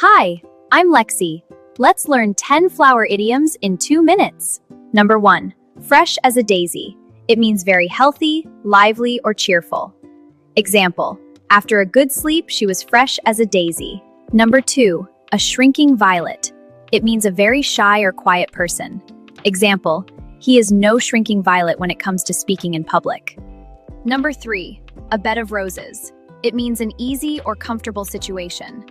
Hi, I'm Lexi. Let's learn 10 flower idioms in 2 minutes. Number 1. Fresh as a daisy. It means very healthy, lively, or cheerful. Example, after a good sleep, she was fresh as a daisy. Number 2. A shrinking violet. It means a very shy or quiet person. Example, he is no shrinking violet when it comes to speaking in public. Number 3. A bed of roses. It means an easy or comfortable situation.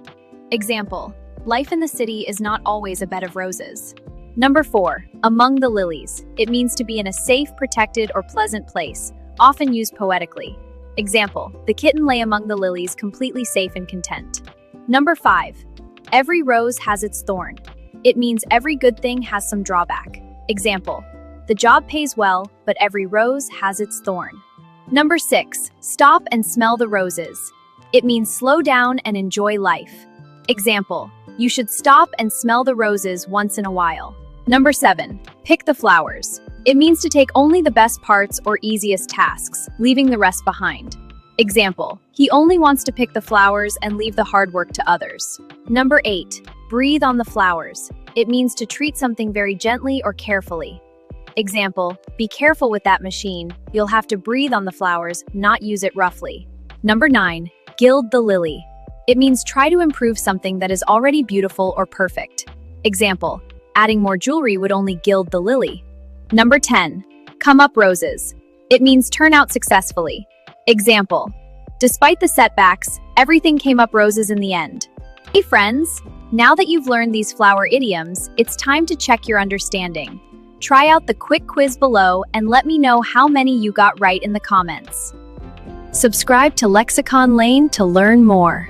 Example, life in the city is not always a bed of roses. Number 4. Among the lilies. It means to be in a safe, protected, or pleasant place, often used poetically. Example, the kitten lay among the lilies completely safe and content. Number 5. Every rose has its thorn. It means every good thing has some drawback. Example, the job pays well, but every rose has its thorn. Number 6. Stop and smell the roses. It means slow down and enjoy life. Example, you should stop and smell the roses once in a while. Number 7. Pick the flowers. It means to take only the best parts or easiest tasks, leaving the rest behind. Example, he only wants to pick the flowers and leave the hard work to others. Number 8. Breathe on the flowers. It means to treat something very gently or carefully. Example, be careful with that machine. You'll have to breathe on the flowers, not use it roughly. Number 9. Gild the Lily. It means try to improve something that is already beautiful or perfect. Example, adding more jewelry would only gild the lily. Number 10. Come up roses. It means turn out successfully. Example, despite the setbacks, everything came up roses in the end. Hey friends, now that you've learned these flower idioms, it's time to check your understanding. Try out the quick quiz below and let me know how many you got right in the comments. Subscribe to Lexicon Lane to learn more.